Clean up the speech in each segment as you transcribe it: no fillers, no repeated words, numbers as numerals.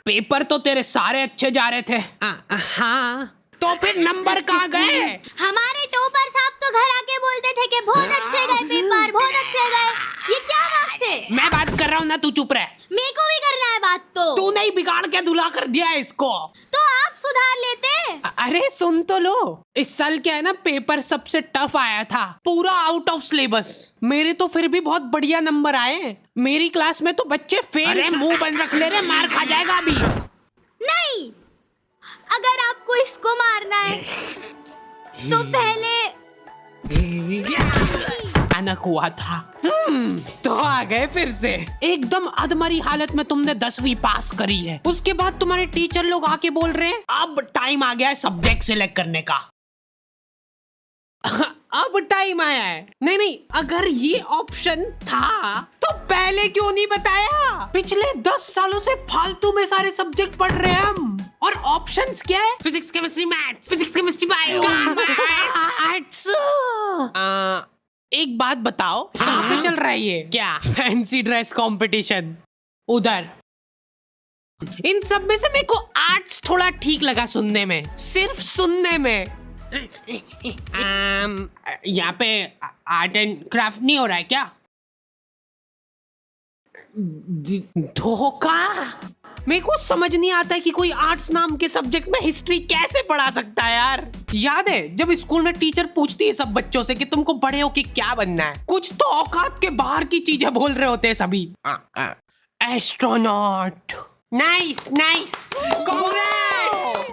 Paper तो तेरे सारे अच्छे जा रहे थे। हाँ, तो फिर नंबर कहाँ गए? हमारे टॉपर साहब तो घर आके बोलते थे कि बहुत अच्छे गए पेपर, बहुत अच्छे गए। ये क्या मार्क्स है? मैं बात कर रहा हूँ ना, तू चुप रह। मेरे को भी करना है बात तो। तू नहीं, बिगाड़ के धुला कर दिया है इसको। तो आप सुधार लेते। अरे सुन तो लो, इस साल क्या है ना, पेपर सबसे टफ आया था, पूरा आउट ऑफ सिलेबस। मेरे तो फिर भी बहुत बढ़िया नंबर आए। मेरी क्लास में तो बच्चे फेल। अरे मुंह बंद रख ले रे, मार खा जाएगा अभी। नहीं, अगर आपको इसको मारना है तो पहले अचानक हुआ था। तो आ गए फिर से। एकदम अधमरी हालत में तुमने 10वीं पास करी है। उसके बाद तुम्हारे टीचर लोग आके बोल रहे हैं अब टाइम आ गया है सब्जेक्ट सिलेक्ट करने का। अब टाइम आया है। नहीं, अगर ये ऑप्शन था तो पहले क्यों नहीं बताया? पिछले 10 सालों से फालतू में सारे सब्जेक्ट पढ़ रहे हैं हम। और ऑप्शंस क्या है? Physics, chemistry, maths, physics, chemistry, bio, arts. एक बात बताओ, कहाँ पे चल रहा है ये? क्या? फैंसी ड्रेस कंपटीशन उधर। इन सब में से मेरे को आर्ट्स थोड़ा ठीक लगा सुनने में, सिर्फ सुनने में। यहाँ पे आर्ट एंड क्राफ्ट नहीं हो रहा है क्या? धोखा। मेरे को समझ नहीं आता है कि कोई आर्ट्स नाम के सब्जेक्ट में हिस्ट्री कैसे पढ़ा सकता है यार। याद है जब स्कूल में टीचर पूछती है सब बच्चों से कि तुमको बड़े होके क्या बनना है, कुछ तो औकात के बाहर की चीजें बोल रहे होते हैं सभी। एस्ट्रोनॉट। Nice nice, congrats.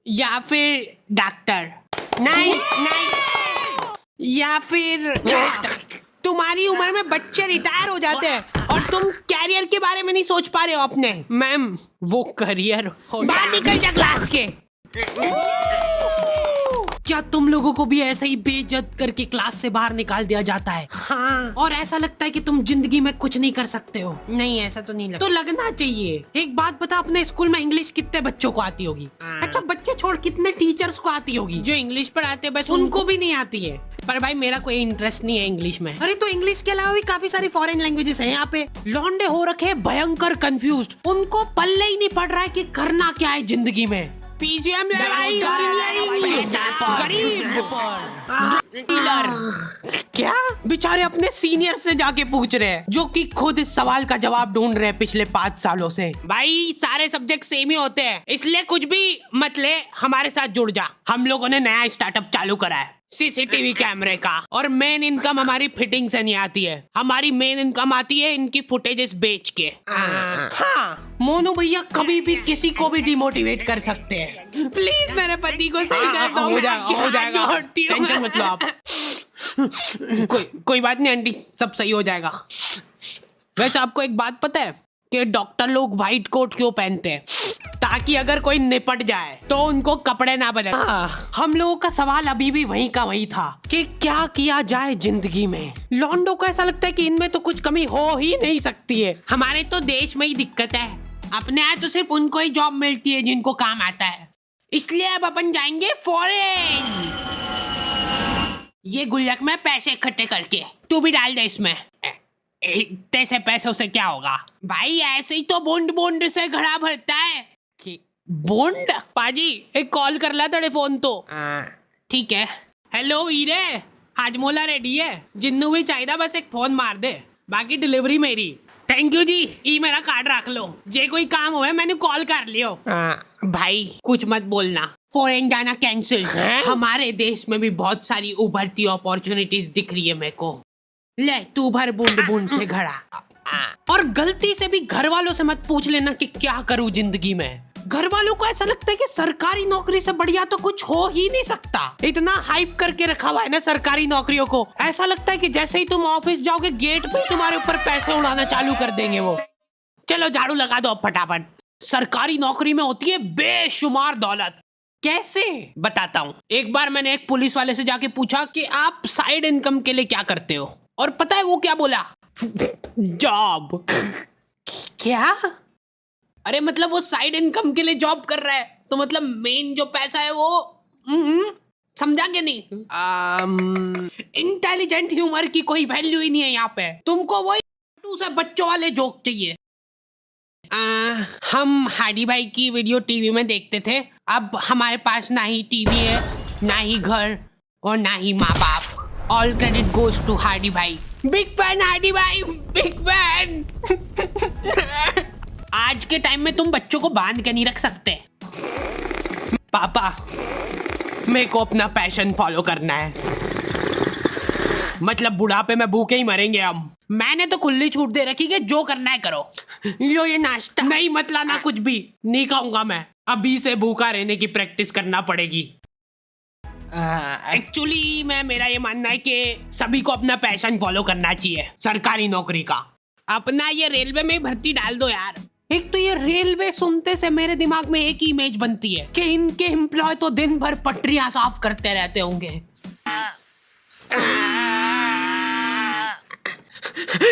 या फिर डॉक्टर। Nice nice. या फिर तुम्हारी उम्र में बच्चे रिटायर हो जाते हैं और तुम कैरियर के बारे में नहीं सोच पा रहे हो अपने। मैम, वो करियर बाहर निकल जा क्लास के। क्या तुम लोगों को भी ऐसे ही बेइज्जत करके क्लास से बाहर निकाल दिया जाता है? हाँ। और ऐसा लगता है कि तुम जिंदगी में कुछ नहीं कर सकते हो? नहीं, ऐसा तो नहीं लगता। तो लगना चाहिए। एक बात बता, अपने स्कूल में इंग्लिश कितने बच्चों को आती होगी? अच्छा, बच्चे छोड़ कितने टीचर्स को आती होगी? जो इंग्लिश पढ़ाते हैं बस उनको भी नहीं आती है। पर भाई मेरा कोई इंटरेस्ट नहीं है इंग्लिश में। अरे तो इंग्लिश के अलावा भी काफी सारी फॉरेन लैंग्वेजेस हैं यहाँ पे। लौंडे हो रखे हैं भयंकर कंफ्यूज्ड, उनको पल्ले ही नहीं पड़ रहा है कि करना क्या है जिंदगी में। पीजीएम लड़ाई, क्या बेचारे अपने सीनियर से जाके पूछ रहे हैं, जो कि खुद इस सवाल का जवाब ढूंढ रहे हैं पिछले 5 सालों से। भाई सारे सब्जेक्ट सेम ही होते हैं, इसलिए कुछ भी मत ले, हमारे साथ जुड़ जा। हम लोगों ने नया स्टार्टअप चालू करा है, सीसीटीवी कैमरे का। और मेन इनकम हमारी फिटिंग से नहीं आती है, हमारी मेन इनकम आती है इनकी फुटेजेस बेच के। हाँ, मोनू भैया कभी भी किसी को भी डिमोटिवेट कर सकते हैं। प्लीज मेरे पति को सही कर दो। हो जाएगा, टेंशन मत लो आप। कोई बात नहीं आंटी, सब सही हो जाएगा। वैसे आपको एक बात पता है कि डॉक्टर लोग व्हाइट कोट क्यों पहनते हैं? ताकि अगर कोई निपट जाए तो उनको कपड़े ना बदले। हम लोगों का सवाल अभी भी वहीं का वहीं था कि क्या किया जाए जिंदगी में। लॉन्डो को ऐसा लगता है कि इनमें तो कुछ कमी हो ही नहीं सकती है। हमारे तो देश में ही दिक्कत है, अपने यहाँ तो सिर्फ उनको ही जॉब मिलती है जिनको काम आता है। इसलिए अब अपन जाएंगे फॉरेन। ये गुल्लक में पैसे इकट्ठे करके तू भी डाल दे इसमें। इतने से पैसों से क्या होगा भाई? ऐसे ही तो बूंद से घड़ा भरता है। बूंद? पाजी एक कॉल कर ला तेरे फोन तो। ठीक है। हेलो वीरे, हाजमोला रेडी है? जिन्नू भी चाहिए, बस एक फोन मार दे, बाकी डिलीवरी मेरी। थैंक यू जी, ई मेरा कार्ड रख लो, जे कोई काम हुए मैंने कॉल कर लियो। भाई कुछ मत बोलना, फॉरेन जाना कैंसिल। हमारे देश में भी बहुत सारी उभरती अपॉर्चुनिटीज दिख रही है मेरे को। ले तू भर बूंद से घड़ा। और गलती से भी घर वालों से मत पूछ लेना कि क्या करूं जिंदगी में। घर वालों को ऐसा लगता है कि सरकारी नौकरी से बढ़िया तो कुछ हो ही नहीं सकता। इतना हाइप करके रखा हुआ है ना सरकारी नौकरियों को, ऐसा लगता है कि जैसे ही तुम ऑफिस जाओगे गेट पे तुम्हारे ऊपर पैसे उड़ाना चालू कर देंगे वो। चलो झाड़ू लगा दो अब फटाफट। सरकारी नौकरी में होती है बेशुमार दौलत। कैसे? बताता हूँ। एक बार मैंने एक पुलिस वाले से जाके पूछा कि आप साइड इनकम के लिए क्या करते हो, और पता है वो क्या बोला? जॉब। क्या? अरे मतलब वो साइड इनकम के लिए जॉब कर रहा है, तो मतलब मेन जो पैसा है वो समझा के नहीं? इंटेलिजेंट ह्यूमर की कोई वैल्यू ही नहीं है यहाँ पे। तुमको वही से बच्चों वाले जोक चाहिए। हम हाडी भाई की वीडियो टीवी में देखते थे। अब हमारे पास ना ही टीवी है, ना ही घर और ना ही माँ बाप। ऑल क्रेडिट गोज टू हाडी भाई। बिग फैन हाडी भाई, बिग फैन। आज के टाइम में तुम बच्चों को बांध के नहीं रख सकते। पापा, मेरे को अपना पैशन फॉलो करना है, मतलब बुढ़ापे में भूखे ही मरेंगे हम। मैंने तो खुली छूट दे रखी कि जो करना है करो। लो ये नाश्ता। नहीं मत लाना, कुछ भी नहीं खाऊंगा मैं। अभी से भूखा रहने की प्रैक्टिस करना पड़ेगी। एक्चुअली मेरा ये मानना है कि सभी को अपना पैशन फॉलो करना चाहिए, सरकारी नौकरी का। अपना ये रेलवे में भर्ती डाल दो यार। एक तो ये रेलवे सुनते से मेरे दिमाग में एक ही इमेज बनती है कि इनके एम्प्लॉय तो दिन भर पटरियां साफ करते रहते होंगे।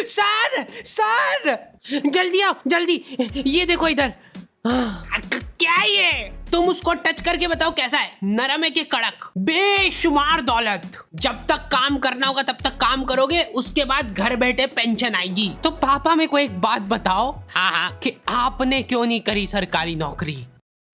सर सर, जल्दी आओ जल्दी, ये देखो इधर। क्या है ये? तुम उसको टच करके बताओ कैसा है, नरम है कि कड़क? बेशुमार दौलत। जब तक काम करना होगा तब तक काम करोगे, उसके बाद घर बैठे पेंशन आएगी। तो पापा मेरे को एक बात बताओ, हाँ, कि आपने क्यों नहीं करी सरकारी नौकरी?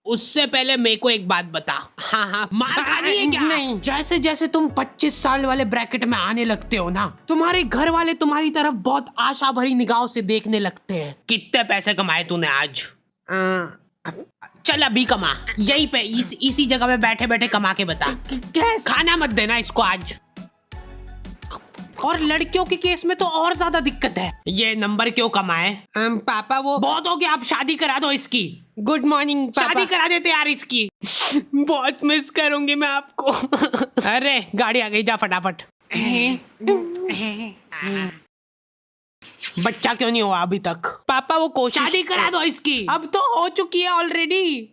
उससे पहले मेरे को एक बात बता। हाँ, मार खानी है क्या? नहीं, जैसे जैसे तुम 25 साल वाले ब्रैकेट में आने लगते हो ना, तुम्हारे घर वाले तुम्हारी तरफ बहुत आशा भरी निगाहों से देखने लगते हैं। कितने पैसे कमाए तूने आज? चल अभी कमा, यहीं पे इसी जगह पे बैठे बैठे कमा के बता। खाना मत देना इसको आज। और लड़कियों के केस में तो और ज्यादा दिक्कत है। ये नंबर क्यों कमाए? पापा वो बहुत हो गया, आप शादी करा दो इसकी। गुड मॉर्निंग पापा। शादी करा देते यार इसकी। बहुत मिस करूंगी मैं आपको। अरे गाड़ी आ गई, जा फटाफट। बच्चा क्यों नहीं हुआ अभी तक? पापा वो कोशिश शादी करा दो इसकी। अब तो हो चुकी है ऑलरेडी।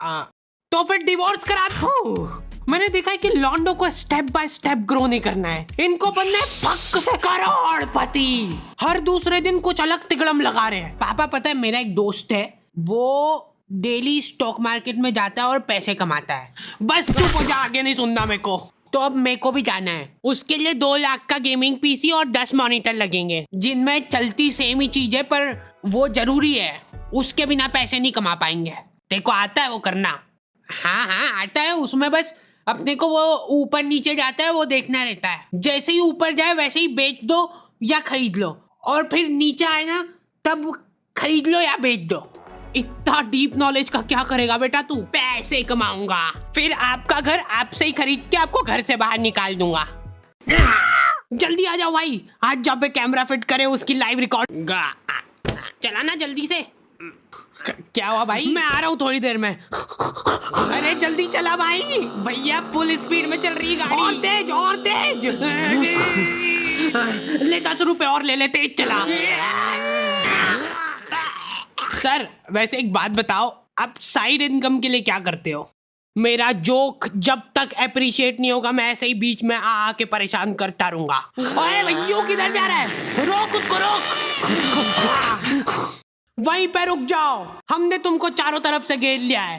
तो फिर डिवोर्स करा दो। मैंने देखा है कि लॉन्डो को स्टेप बाय स्टेप ग्रो नहीं करना है, इनको बनना है फक से करोड़पति। हर दूसरे दिन कुछ अलग तिगड़म लगा रहे हैं। पापा पता है, मेरा एक दोस्त है, वो डेली स्टॉक मार्केट में जाता है और पैसे कमाता है। बस चुप हो जा, आगे नहीं सुनना मेरे को। तो अब मेरे को भी जाना है, उसके लिए 2 लाख का गेमिंग पीसी और 10 मॉनिटर लगेंगे, जिनमें चलती सेम ही चीज है, पर वो जरूरी है, उसके बिना पैसे नहीं कमा पाएंगे। देखो आता है वो करना? हाँ आता है, उसमें बस अपने को वो ऊपर नीचे जाता है वो देखना रहता है। जैसे ही ऊपर जाए वैसे ही बेच दो या खरीद लो, और फिर नीचे आए ना तब खरीद लो या बेच दो। इतना डीप नॉलेज का क्या करेगा बेटा तू? पैसे कमाऊंगा, फिर आपका घर आपसे ही खरीद के आपको घर से बाहर निकाल दूंगा। जल्दी आ जाओ भाई, आज जब पे कैमरा फिट करे उसकी लाइव रिकॉर्ड। चलाना जल्दी से। क्या हुआ भाई? मैं आ रहा हूँ थोड़ी देर में। अरे जल्दी चला भाई, भैया फुल स्पीड में चल रही है गाड़ी। और तेज और तेज। ले 10 रुपए और ले ले, तेज चला। सर वैसे एक बात बताओ, आप साइड इनकम के लिए क्या करते हो? मेरा जोक जब तक अप्रिशिएट नहीं होगा मैं ऐसे ही बीच में आके परेशान करता रहूंगा। ओए भैया किधर जा रहा है? रोक उसको, रोक। वहीं पे रुक जाओ, हमने तुमको चारों तरफ से घेर लिया है।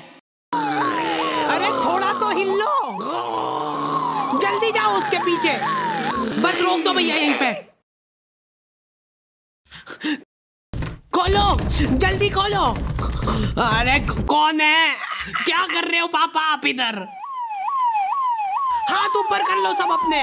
अरे थोड़ा तो हिल लो, जल्दी जाओ उसके पीछे। बस रोक दो भैया यहीं पे। खोलो, जल्दी खोलो। अरे कौन है? क्या कर रहे हो पापा आप इधर? हाथ ऊपर कर लो सब अपने।